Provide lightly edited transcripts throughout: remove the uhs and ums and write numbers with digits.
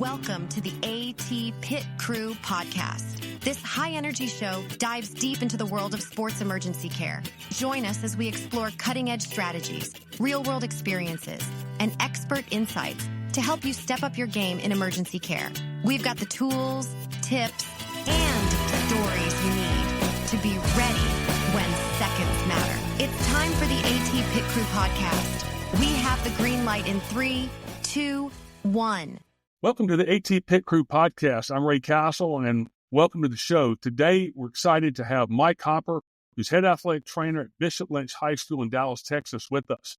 Welcome to the AT Pit Crew podcast. This high-energy show dives deep into the world of sports emergency care. Join us as we explore cutting-edge strategies, real-world experiences, and expert insights to help you step up your game in emergency care. We've got the tools, tips, and stories you need to be ready when seconds matter. It's time for the AT Pit Crew podcast. We have the green light in 3, 2, 1. Welcome to the AT Pit Crew podcast. I'm Ray Castle, and welcome to the show. Today, we're excited to have Mike Hopper, who's head athletic trainer at Bishop Lynch High School in Dallas, Texas, with us.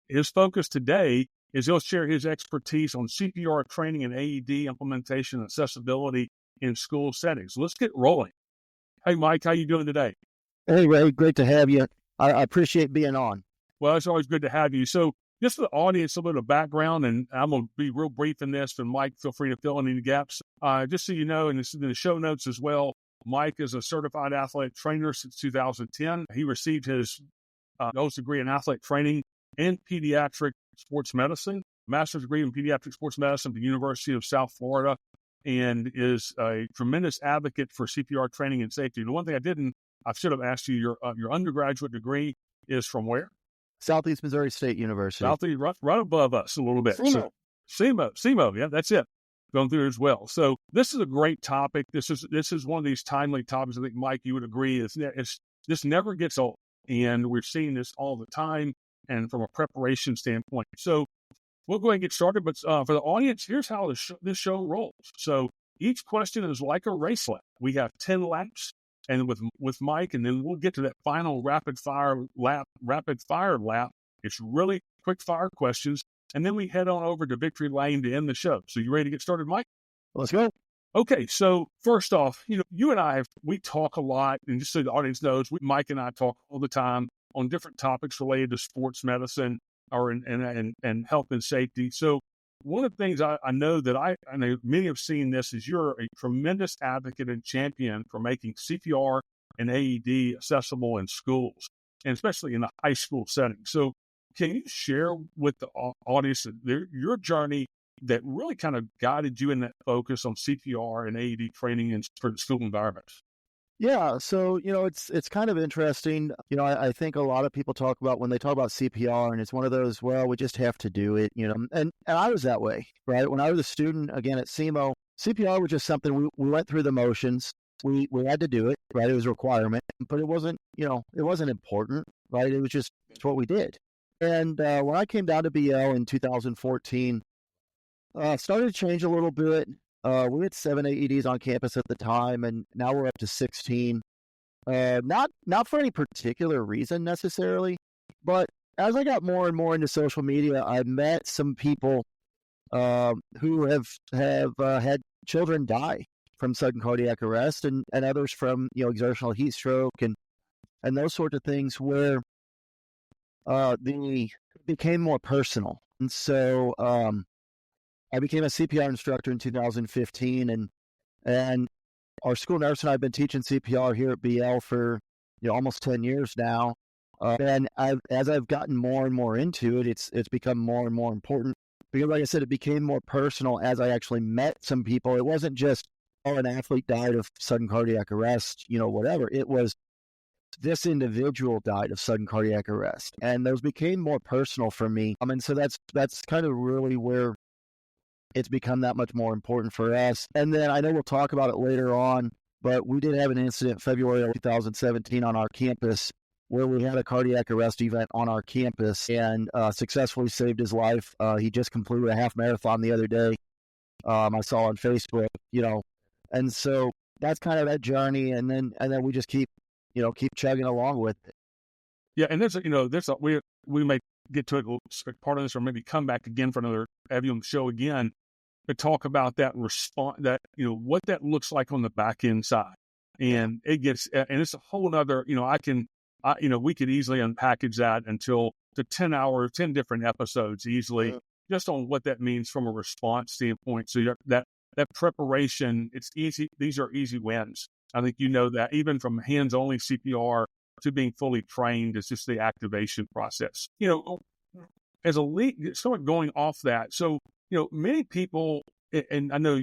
His focus today is he'll share his expertise on CPR training and AED implementation and accessibility in school settings. Let's get rolling. Hey, Mike, how you doing today? Hey, Ray, great to have you. I appreciate being on. Well, it's always good to have you. So, just for the audience, a little bit of background, and I'm going to be real brief in this, and Mike, feel free to fill in any gaps. Just so you know, and this is in the show notes as well, Mike is a certified athletic trainer since 2010. He received his master's degree in athletic training and pediatric sports medicine, master's degree in pediatric sports medicine at the University of South Florida, and is a tremendous advocate for CPR training and safety. The one thing I should have asked you, your undergraduate degree is from where? Southeast Missouri State University. Southeast, right above us a little bit. CEU, yeah, that's it. Going through it as well. So this is a great topic. This is one of these timely topics. I think, Mike, you would agree. This never gets old, and we're seeing this all the time, and from a preparation standpoint. So we'll go ahead and get started. But for the audience, here's how this show rolls. So each question is like a race lap. We have 10 laps. And with Mike, and then we'll get to that final rapid fire lap. It's really quick fire questions, and then we head on over to Victory Lane to end the show. So you ready to get started, Mike? Let's go. Okay, so first off, you and I, we talk a lot, and just so the audience knows, Mike and I talk all the time on different topics related to sports medicine or and health and safety. So one of the things I know that I know many have seen this is you're a tremendous advocate and champion for making CPR and AED accessible in schools, and especially in the high school setting. So can you share with the audience your journey that really kind of guided you in that focus on CPR and AED training in school environments? Yeah, so, it's kind of interesting. I think a lot of people talk about when they talk about CPR, and it's one of those, well, we just have to do it, and I was that way, right? When I was a student, again, at CMO, CPR was just something we went through the motions. We had to do it, right? It was a requirement, but it wasn't, it wasn't important, right? It was just what we did. And when I came down to BL in 2014, started to change a little bit. We had 7 AEDs on campus at the time, and now we're up to 16. Not for any particular reason necessarily, but as I got more and more into social media, I met some people who have had children die from sudden cardiac arrest, and others from exertional heat stroke and those sorts of things, where it became more personal. And so I became a CPR instructor in 2015, and our school nurse and I have been teaching CPR here at BL for almost 10 years now. And as I've gotten more and more into it, it's become more and more important, because, like I said, it became more personal as I actually met some people. It wasn't just, an athlete died of sudden cardiac arrest, whatever. It was, this individual died of sudden cardiac arrest, and those became more personal for me. And so that's kind of really where it's become that much more important for us. And then I know we'll talk about it later on, but we did have an incident February of 2017 on our campus where we had a cardiac arrest event on our campus, and successfully saved his life. He just completed a half marathon the other day. I saw on Facebook, and so that's kind of that journey. And then we just keep chugging along with it. Yeah. And we may get to it, part of this, or maybe come back again for another, have you on the show again, to talk about that response, that, what that looks like on the back end side. And it's a whole nother, we could easily unpackage that until to 10 different episodes easily, just on what that means from a response standpoint. So that preparation, it's easy. These are easy wins. I think that even from hands-only CPR to being fully trained, it's just the activation process. As a lead, sort of going off that. So, many people and I know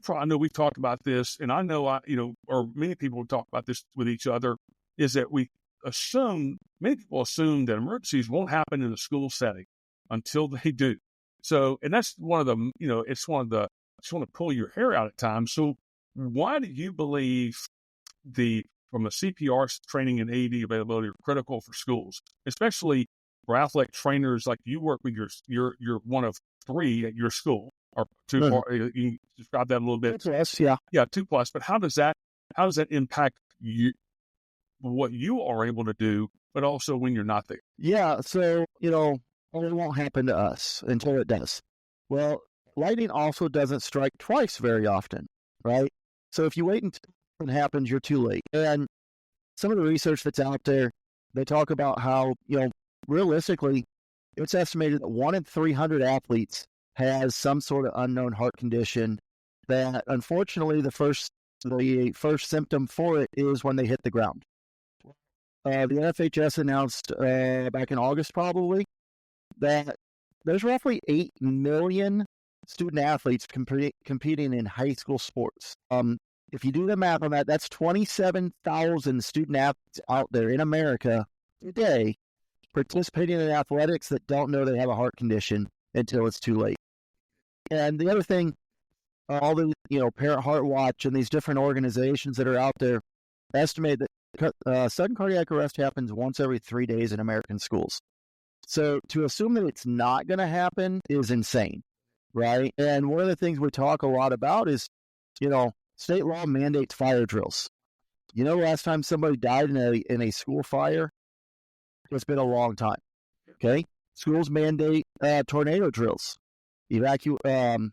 I know we've talked about this, and I know or many people have talked about this with each other, is that many people assume that emergencies won't happen in a school setting until they do. So, and that's one of the, it's one of the, just want to pull your hair out at times. So why do you believe from the CPR training and AED availability are critical for schools, especially for athletic trainers like you work with you're one of 3 at your school, or 2 You can describe that a little bit. 2+, yeah. Yeah, 2+. But how does that impact you, what you are able to do, but also when you're not there? Yeah. So, it won't happen to us until it does. Well, lightning also doesn't strike twice very often, right? So if you wait until it happens, you're too late. And some of the research that's out there, they talk about how, realistically, it's estimated that 1 in 300 athletes has some sort of unknown heart condition that, unfortunately, the first symptom for it is when they hit the ground. The NFHS announced back in August probably that there's roughly 8 million student athletes competing in high school sports. If you do the math on that, that's 27,000 student athletes out there in America today participating in athletics that don't know they have a heart condition until it's too late. And the other thing, all the Parent Heart Watch and these different organizations that are out there estimate that sudden cardiac arrest happens once every 3 days in American schools. So to assume that it's not going to happen is insane, right? And one of the things we talk a lot about is, state law mandates fire drills. Last time somebody died in a school fire, it's been a long time. Okay, schools mandate tornado drills, evacuation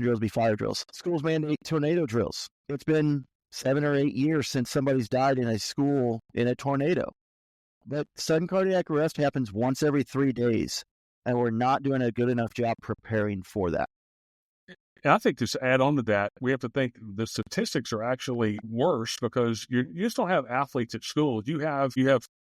drills be fire drills. Schools mandate tornado drills. It's been 7 or 8 years since somebody's died in a school in a tornado. But sudden cardiac arrest happens once every 3 days, and we're not doing a good enough job preparing for that. And I think to add on to that, we have to think the statistics are actually worse because you just don't have athletes at schools. You have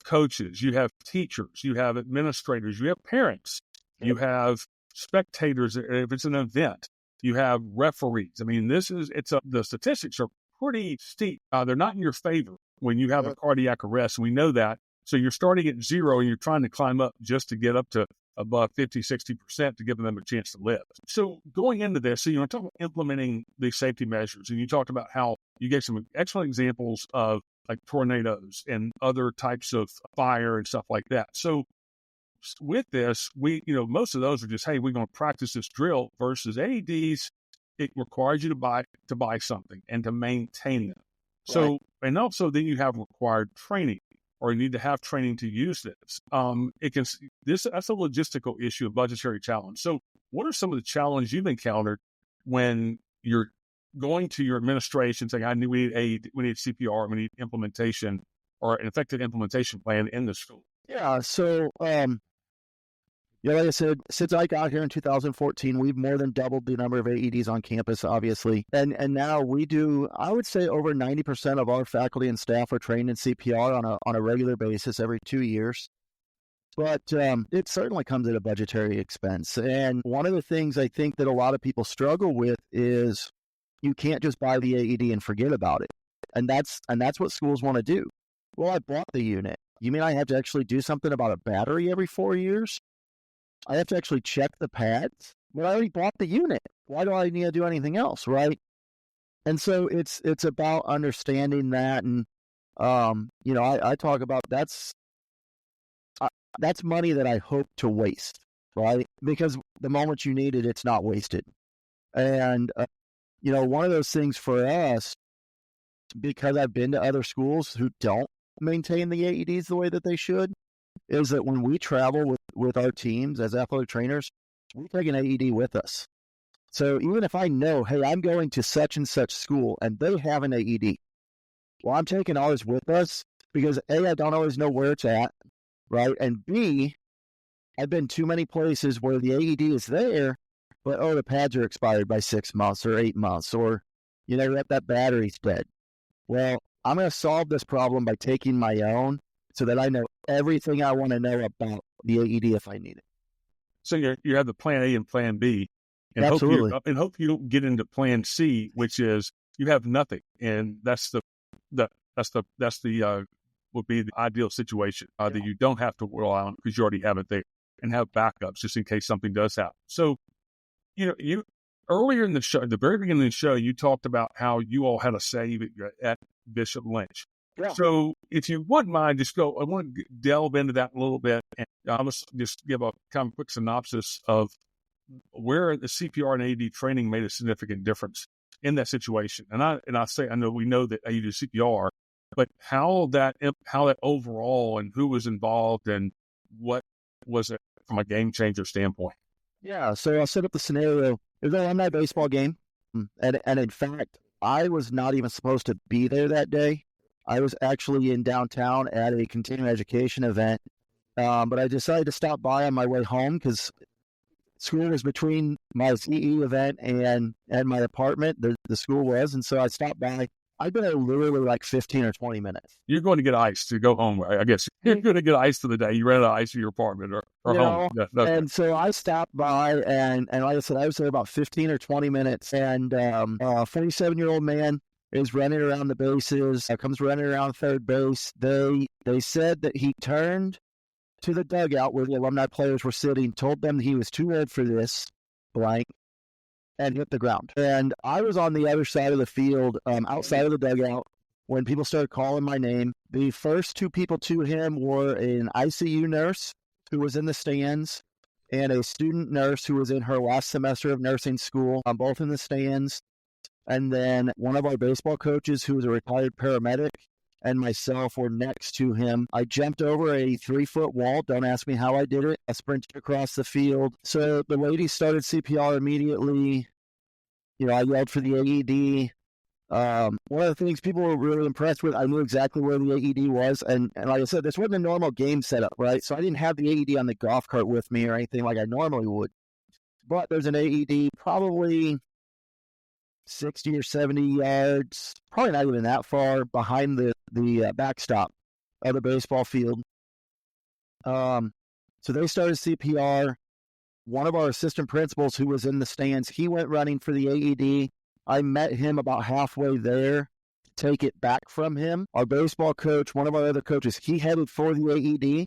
coaches, you have teachers, you have administrators, you have parents, you have spectators if it's an event, you have referees. I mean, the statistics are pretty steep. They're not in your favor when you have a cardiac arrest. We know that. So you're starting at 0 and you're trying to climb up just to get up to above 50, 60% to give them a chance to live. So going into this, so talk about implementing these safety measures, and you talked about how you gave some excellent examples of like tornadoes and other types of fire and stuff like that. So with this, most of those are just, hey, we're going to practice this drill versus AEDs. It requires you to buy something and to maintain them. So, right. And also then you have required training, or you need to have training to use this. That's a logistical issue, a budgetary challenge. So what are some of the challenges you've encountered when you're going to your administration saying, we need CPR, we need implementation or an effective implementation plan in the school? Yeah. So, like I said, since I got here in 2014, we've more than doubled the number of AEDs on campus, obviously. And now we do, I would say over 90% of our faculty and staff are trained in CPR on a regular basis every 2 years. But it certainly comes at a budgetary expense. And one of the things I think that a lot of people struggle with is you can't just buy the AED and forget about it. And that's what schools want to do. Well, I bought the unit. You mean I have to actually do something about a battery every 4 years? I have to actually check the pads, but I already bought the unit. Why do I need to do anything else, right? And so it's about understanding that, and I talk about that's money that I hope to waste, right? Because the moment you need it, it's not wasted. And one of those things for us, because I've been to other schools who don't maintain the AEDs the way that they should, is that when we travel with our teams as athletic trainers, we take an AED with us. So even if I know, hey, I'm going to such and such school and they have an AED, well, I'm taking ours with us because A, I don't always know where it's at, right? And B, I've been too many places where the AED is there, but the pads are expired by 6 months or 8 months, or that battery's dead. Well, I'm going to solve this problem by taking my own, so that I know everything I want to know about the AED if I need it. So you have the plan A and plan B. and Absolutely. hope you don't get into plan C, which is you have nothing. And that's the would be the ideal situation that you don't have to rely on because you already have it there and have backups just in case something does happen. So, you earlier in the show, at the very beginning of the show, you talked about how you all had a save at Bishop Lynch. Yeah. So if you wouldn't mind, I want to delve into that a little bit, and I'll just give a kind of quick synopsis of where the CPR and AED training made a significant difference in that situation. And I know we know that you do CPR, but how that overall and who was involved and what was it from a game changer standpoint? Yeah, so I'll set up the scenario. It was an alumni baseball game, and in fact, I was not even supposed to be there that day. I was actually in downtown at a continuing education event, but I decided to stop by on my way home because school was between my CEU event and my apartment. The school was, and so I stopped by. I've been there literally like 15 or 20 minutes. You're going to get ice to go home, I guess. You're going to get ice for the day. You ran out of ice in your apartment or home. And so I stopped by, and like I said, I was there about 15 or 20 minutes, and a 47-year-old man is running around the bases, comes running around third base. They said that he turned to the dugout where the alumni players were sitting, told them he was too old for this, blank, and hit the ground. And I was on the other side of the field, outside of the dugout, when people started calling my name. The first two people to him were an ICU nurse who was in the stands and a student nurse who was in her last semester of nursing school, both in the stands. And then one of our baseball coaches, who was a retired paramedic, and myself were next to him. I jumped over a 3-foot wall. Don't ask me how I did it. I sprinted across the field. So the lady started CPR immediately. I yelled for the AED. One of the things people were really impressed with, I knew exactly where the AED was. And like I said, this wasn't a normal game setup, right? So I didn't have the AED on the golf cart with me or anything like I normally would. But there's an AED probably 60 or 70 yards, probably not even that far behind the backstop of the baseball field. So they started CPR. One of our assistant principals who was in the stands, he went running for the AED. I met him about halfway there to take it back from him. Our baseball coach, one of our other coaches, he headed for the AED.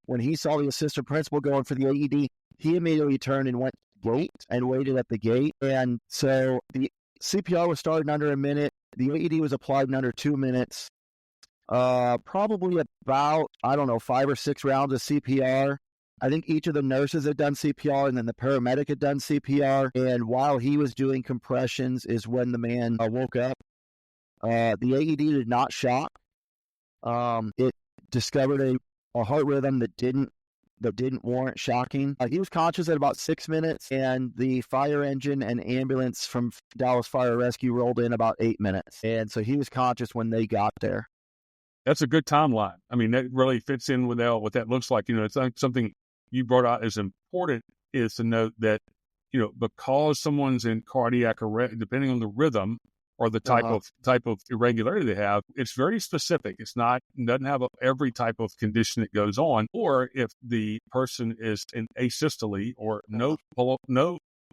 When he saw the assistant principal going for the AED, he immediately turned and went to the gate and waited at the gate. And so the CPR was started in under a minute. The AED was applied in under 2 minutes. Probably about, 5 or 6 rounds of CPR. I think each of the nurses had done CPR, and then the paramedic had done CPR. And while he was doing compressions is when the man woke up. The AED did not shock. It discovered a heart rhythm that didn't warrant shocking. He was conscious at about 6 minutes, and the fire engine and ambulance from Dallas Fire Rescue rolled in about 8 minutes. And so he was conscious when they got there. That's a good timeline. I mean, that really fits in with what that looks like. It's something you brought out as important is to note that, because someone's in cardiac arrest, depending on the rhythm or the type of irregularity they have, it's very specific. Doesn't have every type of condition that goes on. Or if the person is in asystole or no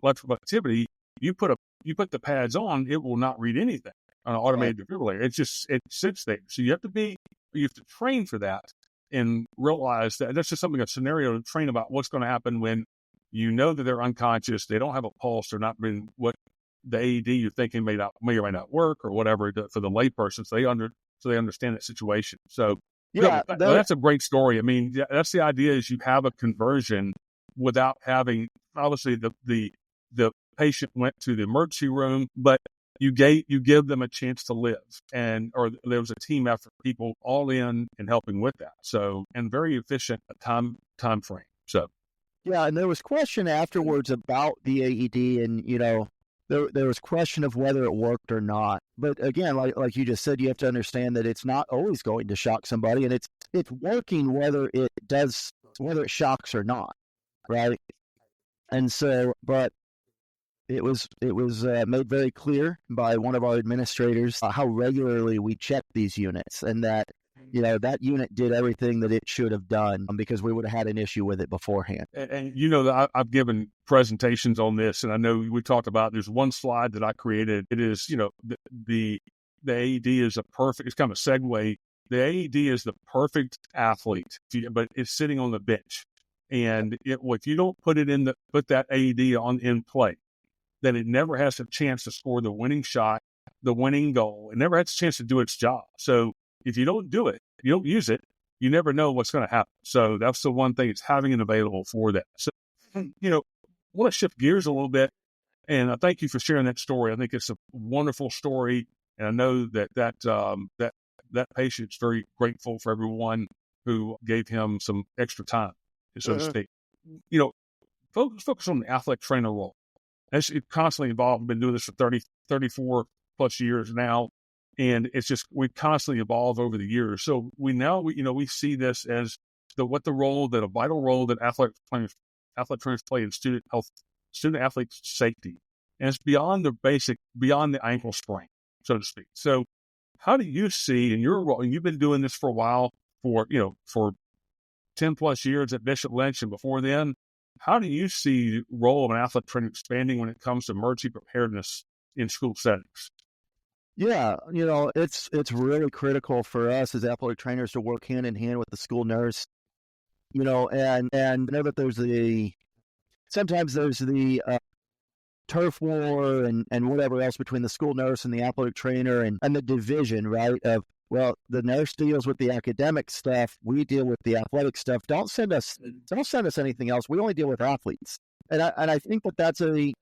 electrical activity, you put the pads on, it will not read anything on an automated defibrillator. It sits there. So you have to train for that and realize that that's just a scenario to train about what's going to happen when you know that they're unconscious, they don't have a pulse, they're not been what the AED you're thinking may or may not work or whatever for the layperson, so they understand that situation. So that's a great story. I mean, that's the idea is you have a conversion without having, obviously the patient went to the emergency room, but you give them a chance to live, or there was a team effort, people all in and helping with that. So, and very efficient time frame. So, yeah, and there was question afterwards about the AED, and there was question of whether it worked or not. But again, like you just said, you have to understand that it's not always going to shock somebody, and it's working whether it shocks or not, right? And so, but it was made very clear by one of our administrators how regularly we check these units, and that that unit did everything that it should have done because we would have had an issue with it beforehand. And that I've given presentations on this, and I know we talked about, there's one slide that I created. It is, the AED is it's kind of a segue. The AED is the perfect athlete, but it's sitting on the bench. And if you don't put that AED in play, then it never has a chance to score the winning shot, the winning goal. It never has a chance to do its job. So if you don't do it, you don't use it, you never know what's going to happen. So that's the one thing, it's having it available for that. So, I want to shift gears a little bit. And I thank you for sharing that story. I think it's a wonderful story. And I know that patient's very grateful for everyone who gave him some extra time, so to speak. Focus on the athletic trainer role. It's constantly evolved. I've been doing this for 34 plus years now. And it's just, we constantly evolve over the years. So we see this as a vital role that athletic trainers play in student health, student athlete safety. And it's beyond the ankle sprain, so to speak. So how do you see in your role, and you've been doing this for a while, for 10 plus years at Bishop Lynch and before then, how do you see the role of an athletic trainer expanding when it comes to emergency preparedness in school settings? Yeah, it's really critical for us as athletic trainers to work hand in hand with the school nurse, and I know that sometimes there's the turf war and whatever else between the school nurse and the athletic trainer and the division, right? Of, well, the nurse deals with the academic stuff, we deal with the athletic stuff. Don't send us anything else. We only deal with athletes, and I think that's a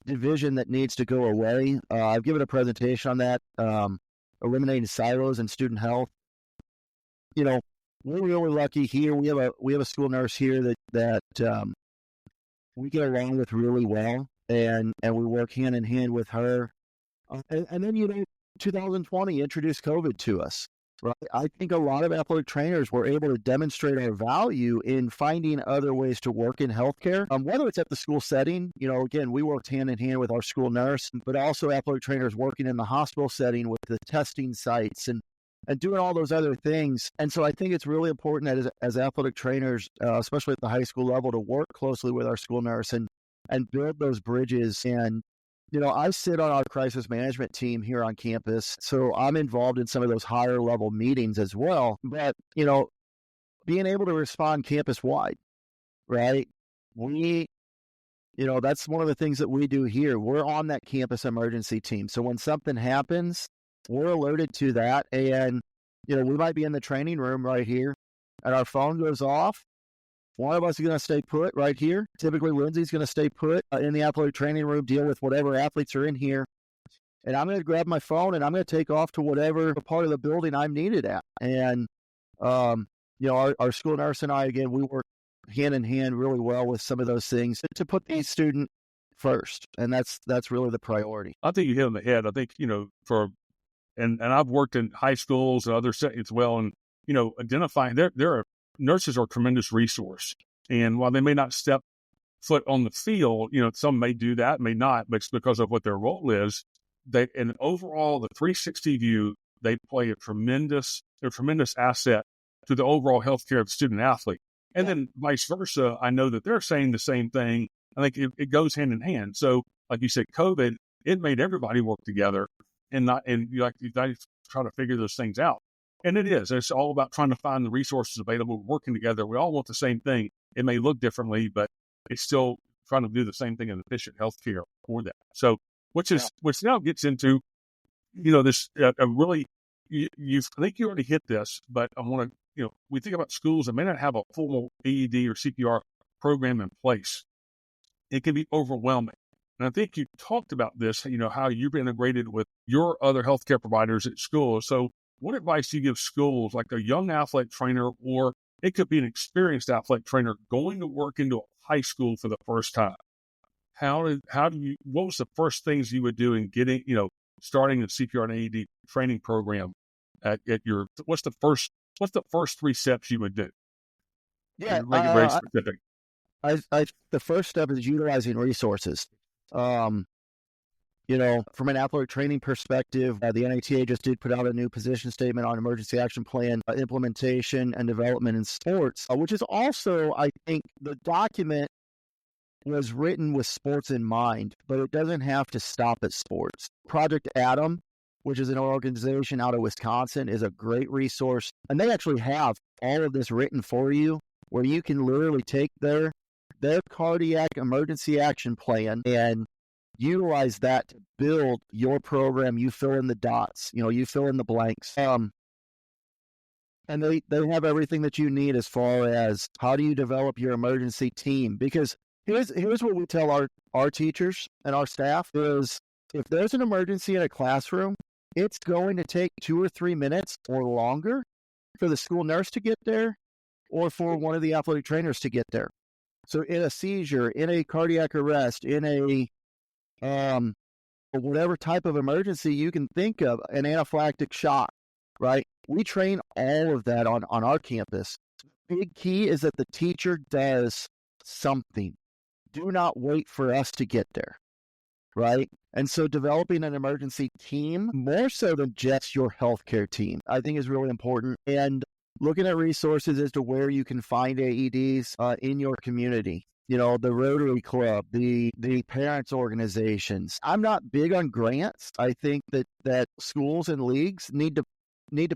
division that needs to go away. I've given a presentation on that, eliminating silos in student health. We're really lucky here. We have a school nurse here that we get along with really well, and we work hand in hand with her. And then 2020 introduced COVID to us. Right? I think a lot of athletic trainers were able to demonstrate our value in finding other ways to work in healthcare, whether it's at the school setting. Again, we worked hand in hand with our school nurse, but also athletic trainers working in the hospital setting with the testing sites and doing all those other things. And so I think it's really important that as athletic trainers, especially at the high school level, to work closely with our school nurse and build those bridges. And I sit on our crisis management team here on campus, so I'm involved in some of those higher level meetings as well. But, being able to respond campus wide, right? That's one of the things that we do here. We're on that campus emergency team. So when something happens, we're alerted to that. And, we might be in the training room right here and our phone goes off. One of us is going to stay put right here. Typically, Lindsay's going to stay put in the athletic training room, deal with whatever athletes are in here. And I'm going to grab my phone and I'm going to take off to whatever part of the building I'm needed at. And, our school nurse and I, again, we work hand in hand really well with some of those things to put the student first. And that's really the priority. I think you hit on the head. I think, and I've worked in high schools and other settings as well. And, identifying there are nurses are a tremendous resource. And while they may not step foot on the field, some may do that, may not, but it's because of what their role is. And overall, the 360 view, they play a tremendous asset to the overall healthcare of the student athlete. And then vice versa, I know that they're saying the same thing. I think it goes hand in hand. So like you said, COVID, it made everybody work together and you try to figure those things out. And it's all about trying to find the resources available, working together. We all want the same thing. It may look differently, but it's still trying to do the same thing in efficient healthcare for that. So, which now gets into, this really, I think you already hit this, but I want to, we think about schools that may not have a formal AED or CPR program in place. It can be overwhelming. And I think you talked about this, how you've integrated with your other healthcare providers at school. So what advice do you give schools, like a young athletic trainer, or it could be an experienced athletic trainer going to work into a high school for the first time? What was the first things you would do in getting, starting a CPR and AED training program what's the first 3 steps you would do? Yeah. Make it very specific. The first step is utilizing resources. From an athletic training perspective, the NATA just did put out a new position statement on emergency action plan implementation and development in sports, which is also, I think, the document was written with sports in mind, but it doesn't have to stop at sports. Project Atom, which is an organization out of Wisconsin, is a great resource. And they actually have all of this written for you, where you can literally take their cardiac emergency action plan and utilize that to build your program. You fill in the dots, you fill in the blanks. And they have everything that you need as far as how do you develop your emergency team. Because here's what we tell our teachers and our staff is, if there's an emergency in a classroom, it's going to take 2 or 3 minutes or longer for the school nurse to get there or for one of the athletic trainers to get there. So in a seizure, in a cardiac arrest, in a whatever type of emergency you can think of, an anaphylactic shock, right? We train all of that on our campus. Big key is that the teacher does something. Do not wait for us to get there, right? And so developing an emergency team, more so than just your healthcare team, I think is really important. And looking at resources as to where you can find AEDs in your community. The Rotary Club, the parents organizations. I'm not big on grants. I think that schools and leagues need to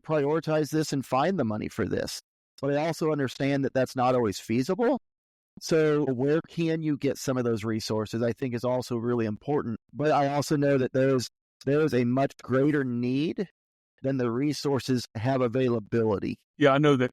prioritize this and find the money for this. But I also understand that that's not always feasible. So where can you get some of those resources, I think, is also really important. But I also know that there is a much greater need than the resources have availability. Yeah, I know that.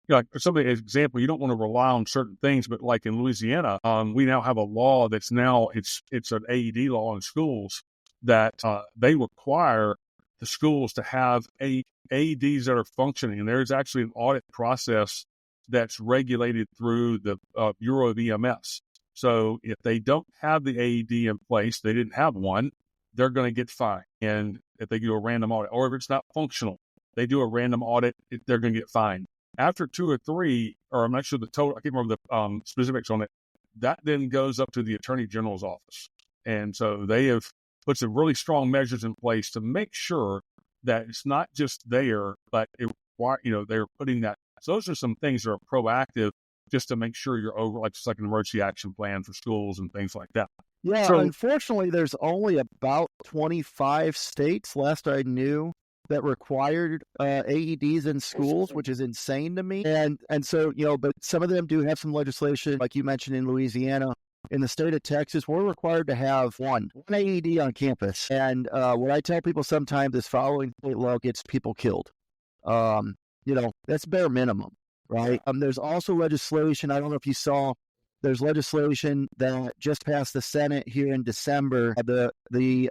For somebody, as example, you don't want to rely on certain things, but like in Louisiana, we now have a law that's now it's an AED law in schools that they require the schools to have AEDs that are functioning, and there's actually an audit process that's regulated through the Bureau of EMS. So if they don't have the AED in place, they didn't have one, they're going to get fined. And if they do a random audit, or if it's not functional, they do a random audit, they're going to get fined. After 2 or 3, or I'm not sure the total, I can't remember the specifics on it, that then goes up to the Attorney General's office. And so they have put some really strong measures in place to make sure that it's not just there, but they're putting that. So those are some things that are proactive just to make sure you're over, like an emergency action plan for schools and things like that. Yeah, so, unfortunately, there's only about 25 states, last I knew, that required AEDs in schools, which is insane to me. And so, but some of them do have some legislation, like you mentioned in Louisiana. In the state of Texas, we're required to have one AED on campus. And what I tell people sometimes is following state law gets people killed. That's bare minimum, right? There's also legislation, I don't know if you saw, there's legislation that just passed the Senate here in December, the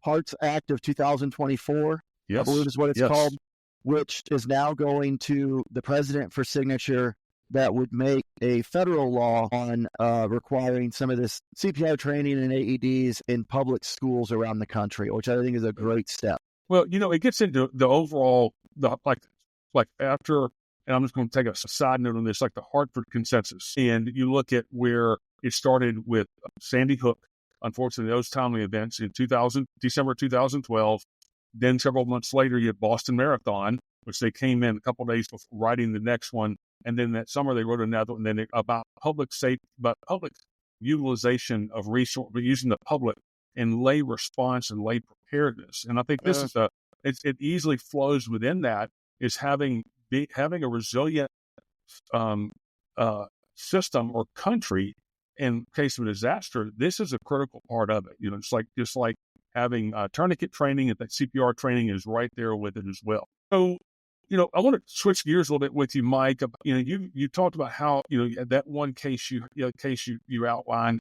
Hearts Act of 2024, yes, I believe is what it's called, which is now going to the president for signature. That would make a federal law on requiring some of this CPR training and AEDs in public schools around the country, which I think is a great step. Well, it gets into the overall, like after, and I'm just going to take a side note on this, like the Hartford Consensus. And you look at where it started with Sandy Hook, unfortunately, those timely events in December 2012. Then several months later, you had Boston Marathon, which they came in a couple of days before writing the next one. And then that summer, they wrote another one, and then about public utilization of resource, using the public in lay response and lay preparedness. And I think this is it easily flows within that, is having a resilient system or country in case of a disaster. This is a critical part of it. It's just like having tourniquet training, and that CPR training is right there with it as well. So, I want to switch gears a little bit with you, Mike. You talked about how, that one case you outlined,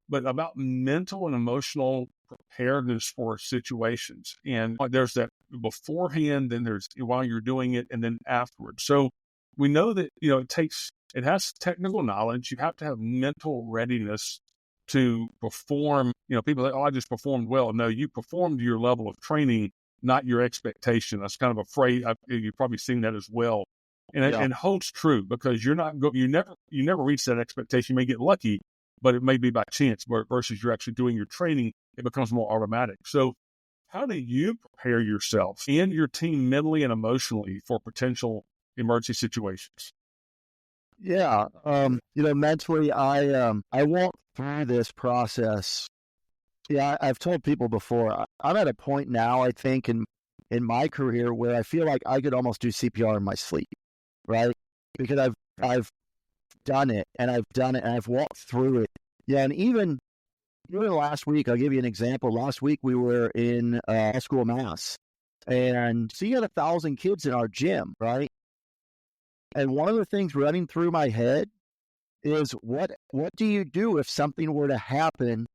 but about mental and emotional preparedness for situations. And there's that beforehand, then there's while you're doing it, and then afterwards. So we know that, it has technical knowledge. You have to have mental readiness to perform. People say, I just performed well. No, you performed to your level of training, not your expectation. That's kind of a phrase. You've probably seen that as well. And it holds true, because you never reach that expectation. You may get lucky, but it may be by chance, versus you're actually doing your training it becomes more automatic. So how do you prepare yourself and your team mentally and emotionally for potential emergency situations? Yeah. Mentally, I walked through this process. Yeah, I've told people before, I'm at a point now, I think, in my career where I feel like I could almost do CPR in my sleep, right? Because I've done it and I've walked through it. Yeah, and even last week, I'll give you an example. Last week we were in high school mass, and so you had 1,000 kids in our gym, right? And one of the things running through my head is what do you do if something were to happen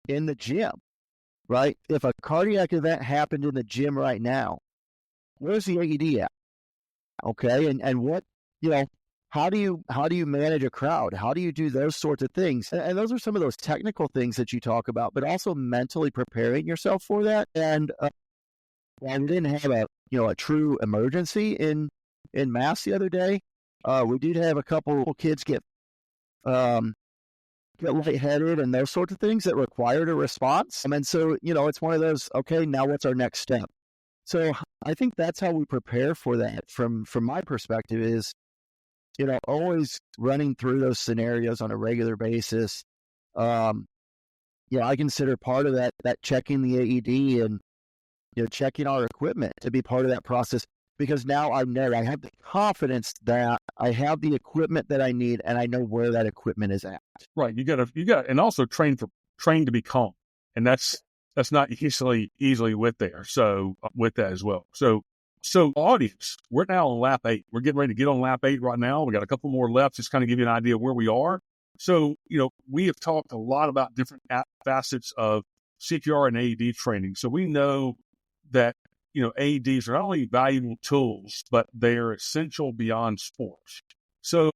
in the gym, right? If a cardiac event happened in the gym right now, where's the AED at? Okay, and what, how do you manage a crowd? How do you do those sorts of things? And those are some of those technical things that you talk about, but also mentally preparing yourself for that. And while we didn't have a true emergency in mass the other day, we did have a couple kids get lightheaded and those sorts of things that required a response. And so, it's one of those, okay, now what's our next step? So I think that's how we prepare for that from my perspective is, always running through those scenarios on a regular basis. I consider part of that checking the AED and, checking our equipment to be part of that process, because now I have the confidence that I have the equipment that I need and I know where that equipment is at. Right. You got, and also train to be calm. And that's not easily with there. So with that as well. So audience, we're now on lap 8. We're getting ready to get on lap 8 right now. We got a couple more left, just kind of give you an idea of where we are. So, we have talked a lot about different facets of CPR and AED training. So we know that, AEDs are not only valuable tools, but they are essential beyond sports. So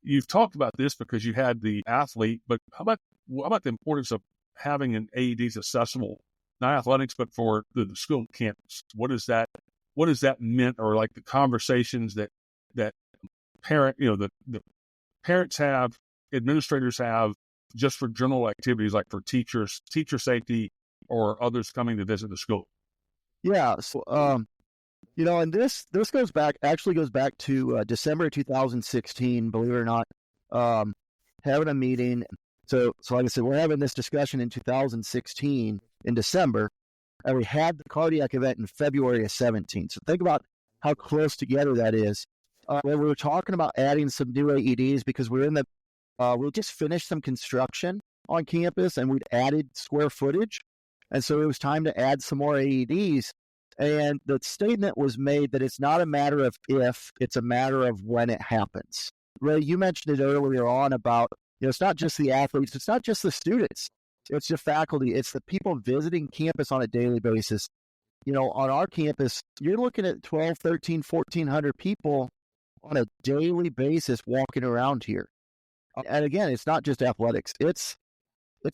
you've talked about this because you had the athlete, but how about the importance of having an AEDs accessible, not athletics, but for the school campus? What does that meant, or like the conversations that parent, the parents have, administrators have, just for general activities like for teacher safety or others coming to visit the school? Yeah. So, and this goes back to December 2016, believe it or not, having a meeting. So like I said, we're having this discussion in 2016 in December, and we had the cardiac event in February of 17. So think about how close together that is. When we were talking about adding some new AEDs, because we just finished some construction on campus and we'd added square footage. And so it was time to add some more AEDs. And the statement was made that it's not a matter of if, it's a matter of when it happens. Ray, you mentioned it earlier on about, it's not just the athletes, it's not just the students, it's the faculty, it's the people visiting campus on a daily basis. On our campus, you're looking at 12, 13, 1,400 people on a daily basis walking around here. And again, it's not just athletics, it's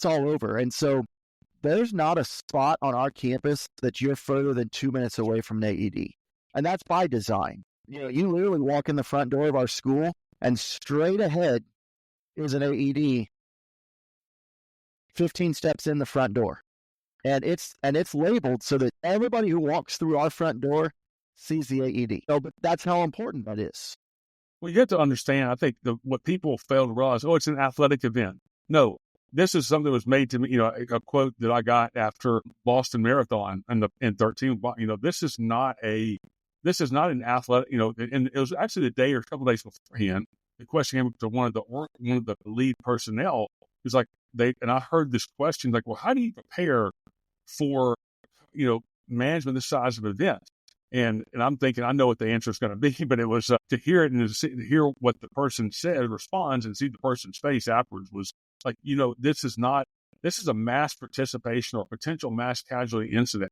all over. And so there's not a spot on our campus that you're further than 2 minutes away from an AED. And that's by design. You literally walk in the front door of our school and straight ahead is an AED 15 steps in the front door. And it's labeled so that everybody who walks through our front door sees the AED. But that's how important that is. Well, you have to understand, I think what people fail to realize, it's an athletic event. No, this is something that was made to me, a quote that I got after Boston Marathon in 13. This is not an athletic, and it was actually the day or a couple of days beforehand. The question came up to one of the lead personnel. Who's like, and I heard this question, like, well, how do you prepare for, management this size of event? And I'm thinking, I know what the answer is going to be, but it was to hear it and to hear what the person said, responds, and see the person's face afterwards was like, this is a mass participation or potential mass casualty incident,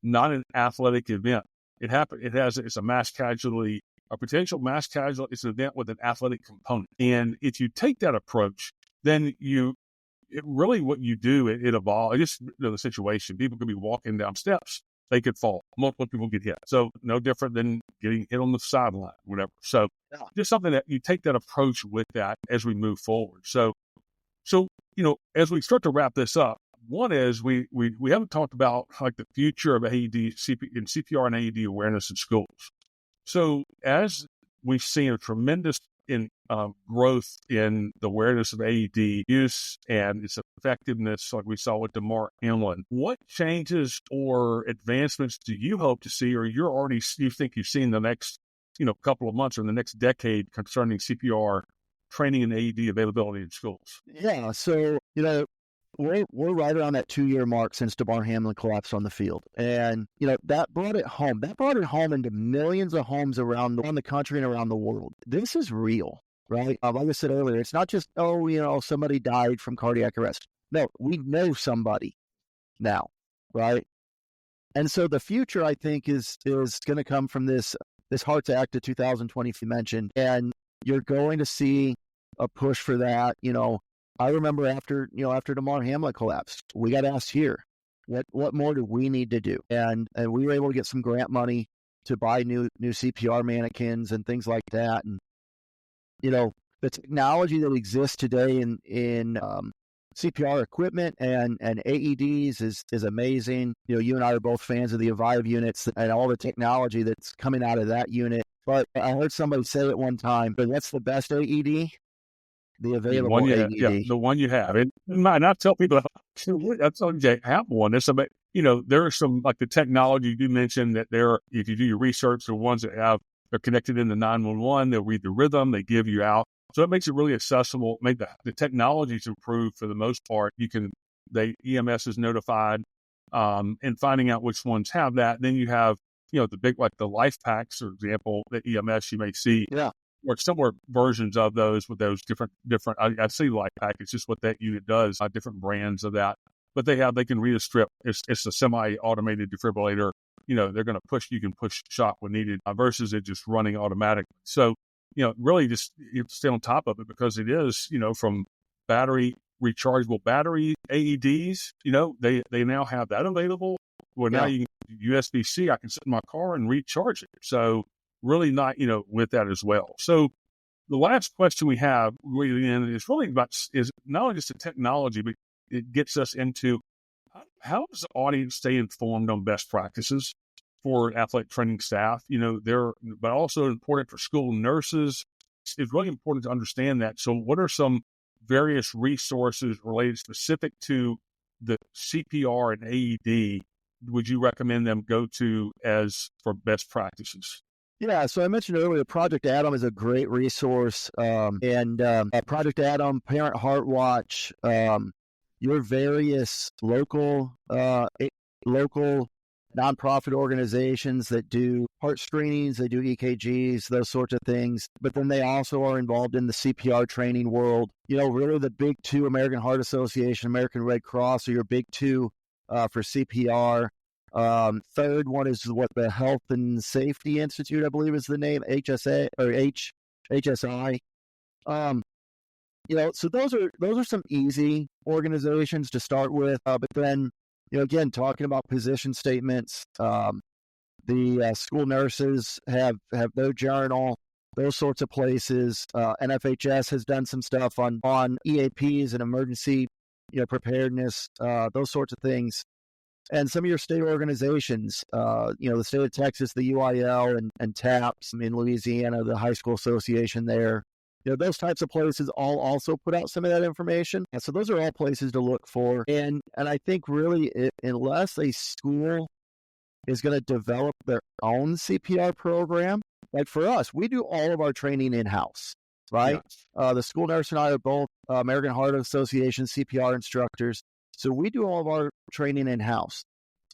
not an athletic event. It's a mass casualty, a potential mass casualty. It's an event with an athletic component. And if you take that approach, then what you do, it evolves. Just the situation. People could be walking down steps. They could fall. Multiple people get hit. So no different than getting hit on the sideline, whatever. So just something that you take that approach with that as we move forward. So, as we start to wrap this up, One is we haven't talked about like the future of AED, and CPR and AED awareness in schools. So as we've seen a tremendous growth in the awareness of AED use and its effectiveness, like we saw with DeMar Hamlin, what changes or advancements do you hope to see, or you think you've seen the next couple of months or the next decade concerning CPR training and AED availability in schools? Yeah, so we're right around that 2-year mark since DeMar Hamlin collapsed on the field. And, that brought it home. That brought it home into millions of homes around the country and around the world. This is real, right? Like I said earlier, it's not just, somebody died from cardiac arrest. No, we know somebody now, right? And so the future, I think, is going to come from this Hearts Act of 2020 you mentioned. And you're going to see a push for that, I remember after DeMar Hamlin collapsed, we got asked here, what more do we need to do? And we were able to get some grant money to buy new CPR mannequins and things like that. And, the technology that exists today in CPR equipment and AEDs is amazing. You and I are both fans of the Avive units and all the technology that's coming out of that unit. But I heard somebody say it one time, but what's the best AED? The available AED. Yeah, the one you have. And I tell people, that's on have one. There's some, there are some, like the technology you mentioned that if you do your research, the ones that they're connected into 911, they'll read the rhythm, they give you out. So it makes it really accessible. Make the technology's improved for the most part. EMS is notified, and finding out which ones have that. Then you have, the big, like the life packs, for example, the EMS you may see. Yeah. Or similar versions of those with those different. I see life pack. It's just what that unit does. Different brands of that, but they can read a strip. It's a semi-automated defibrillator. They're going to push. You can push shock when needed versus it just running automatic. So really just you have to stay on top of it because it is from rechargeable battery AEDs. They now have that available. Well, now you can USB-C. I can sit in my car and recharge it. So really not, with that as well. So the last question we have is really about is not only just the technology, but it gets us into how does the audience stay informed on best practices for athletic training staff? But also important for school nurses. It's really important to understand that. So what are some various resources related specific to the CPR and AED would you recommend them go to as for best practices? Yeah, so I mentioned earlier, Project Adam is a great resource, and Project Adam, Parent Heart Watch, your various local nonprofit organizations that do heart screenings, they do EKGs, those sorts of things. But then they also are involved in the CPR training world. Really the big two, American Heart Association, American Red Cross, are your big two for CPR. Third one is the Health and Safety Institute, I believe is the name, HSA or HSI. So those are some easy organizations to start with. But then, again, talking about position statements, the school nurses have their journal, those sorts of places. NFHS has done some stuff on EAPs and emergency, preparedness, those sorts of things. And some of your state organizations, the state of Texas, the UIL and TAPS in Louisiana, the high school association there, those types of places all also put out some of that information. And so those are all places to look for. And I think really unless a school is going to develop their own CPR program, like for us, we do all of our training in-house, right? Yeah. The school nurse and I are both American Heart Association CPR instructors. So we do all of our training in-house.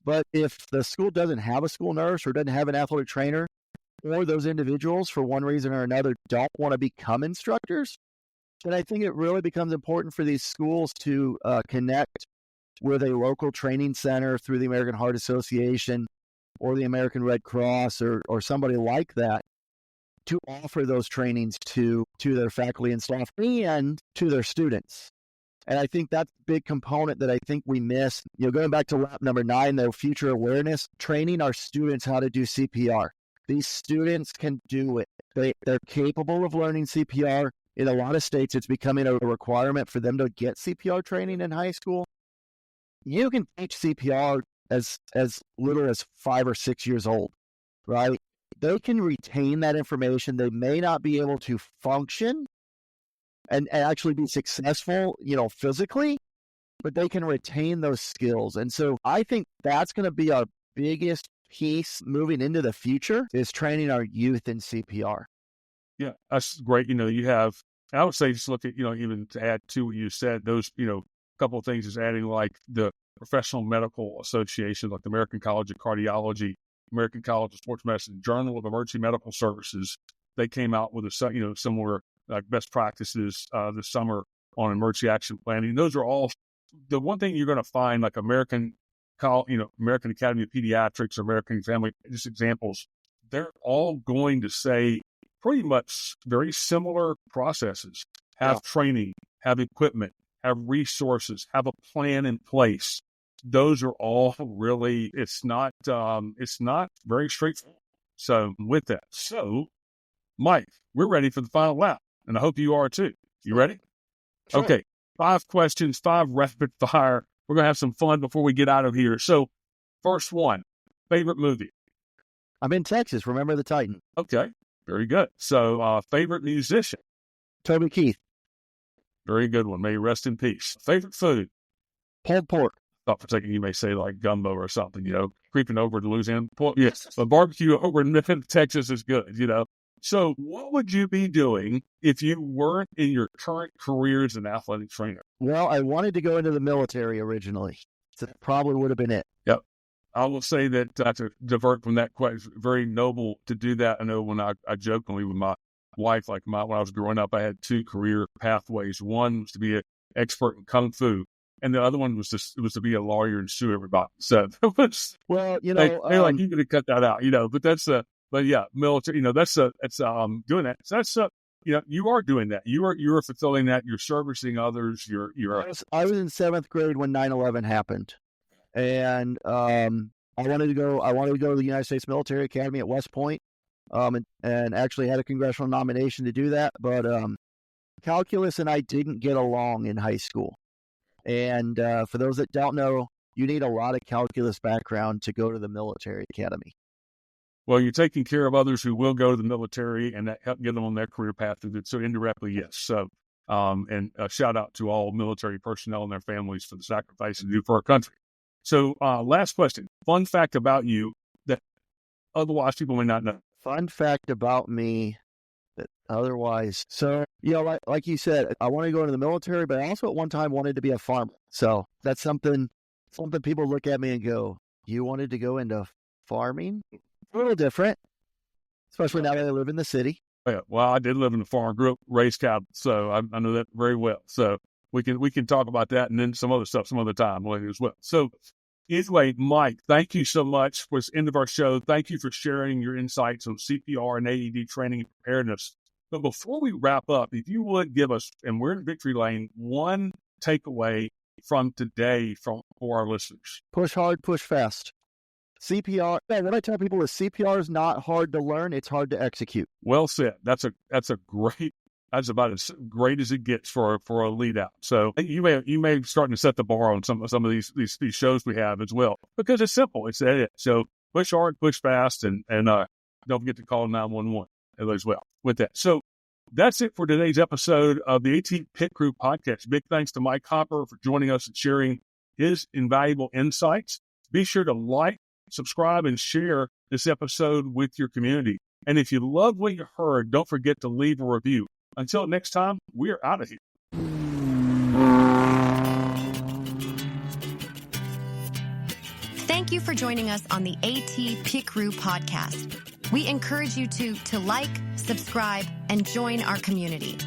But if the school doesn't have a school nurse or doesn't have an athletic trainer, or those individuals for one reason or another don't want to become instructors, then I think it really becomes important for these schools to connect with a local training center through the American Heart Association or the American Red Cross or somebody like that to offer those trainings to their faculty and staff and to their students. And I think that's a big component that I think we miss. Going back to lap number 9, though, future awareness, training our students how to do CPR. These students can do it. They're capable of learning CPR. In a lot of states, it's becoming a requirement for them to get CPR training in high school. you can teach CPR as little as 5 or 6 years old, right? They can retain that information. They may not be able to function and actually be successful, physically, but they can retain those skills. And so I think that's going to be our biggest piece moving into the future, is training our youth in CPR. Yeah, that's great. I would say just look at, even to add to what you said, those, a couple of things is adding like the Professional Medical Association, like the American College of Cardiology, American College of Sports Medicine, Journal of Emergency Medical Services. They came out with similar like best practices this summer on emergency action planning. Those are all the one thing you're going to find, like American Academy of Pediatrics, American Family, just examples. They're all going to say pretty much very similar processes. Have training, have equipment, have resources, have a plan in place. Those are all really, it's not very straightforward. So with that, Mike, we're ready for the final lap, and I hope you are too. You ready? Sure. Okay. 5 questions, 5 rapid fire. We're going to have some fun before we get out of here. So first one, favorite movie? I'm in Texas. Remember the Titan. Okay. Very good. So favorite musician? Toby Keith. Very good one. May you rest in peace. Favorite food? Pulled pork. Thought for a second you may say like gumbo or something, creeping over to Louisiana. Yes, but barbecue over in Texas is good, So what would you be doing if you weren't in your current career as an athletic trainer? Well, I wanted to go into the military originally. So that probably would have been it. Yep. I will say that to divert from that question, very noble to do that. I know when I jokingly with my wife, when I was growing up, I had 2 career pathways. One was to be an expert in Kung Fu, and the other one was to be a lawyer and sue everybody. So it was, well, they're like, you could have cut that out, but but yeah, military, that's doing that. So that's, you are doing that. You are fulfilling that. You're servicing others. I was in 7th grade when 9/11 happened. And I wanted to go to the United States Military Academy at West Point, and actually had a congressional nomination to do that. But calculus and I didn't get along in high school. And for those that don't know, you need a lot of calculus background to go to the military academy. Well, you're taking care of others who will go to the military, and that help get them on their career path. So indirectly, yes. So, and a shout out to all military personnel and their families for the sacrifice they do for our country. So last question, fun fact about you that otherwise people may not know. Fun fact about me that otherwise. So, like you said, I wanted to go into the military, but I also at one time wanted to be a farmer. So that's something people look at me and go, you wanted to go into farming? A little different, especially now that I live in the city. Yeah, well, I did live in a farm, grew up, raised cattle, so I know that very well. So we can talk about that and then some other stuff some other time as well. So anyway, Mike, thank you so much for this end of our show. Thank you for sharing your insights on CPR and AED training and preparedness. But before we wrap up, if you would give us, and we're in victory lane, one takeaway from today for our listeners. Push hard, push fast. CPR, what I tell people is CPR is not hard to learn, it's hard to execute. Well said. That's about as great as it gets for a lead out. So you may starting to set the bar on some of these shows we have as well, because it's simple. It's it. So push hard, push fast, and don't forget to call 911 as well with that. So that's it for today's episode of the AT Pit Crew podcast. Big thanks to Mike Hopper for joining us and sharing his invaluable insights. Be sure to like, subscribe, and share this episode with your community. And if you love what you heard, don't forget to leave a review. Until next time, we're out of here. Thank you for joining us on the AT Pit Crew podcast. We encourage you to like, subscribe, and join our community.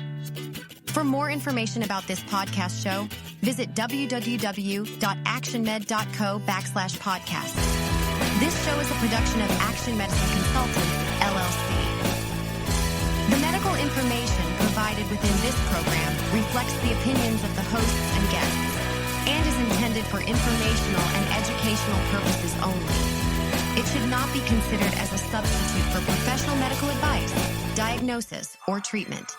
For more information about this podcast show, visit www.actionmed.co/podcast. This show is a production of Action Medicine Consultants, LLC. The medical information provided within this program reflects the opinions of the hosts and guests and is intended for informational and educational purposes only. It should not be considered as a substitute for professional medical advice, diagnosis, or treatment.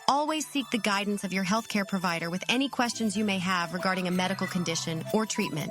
Always seek the guidance of your healthcare provider with any questions you may have regarding a medical condition or treatment.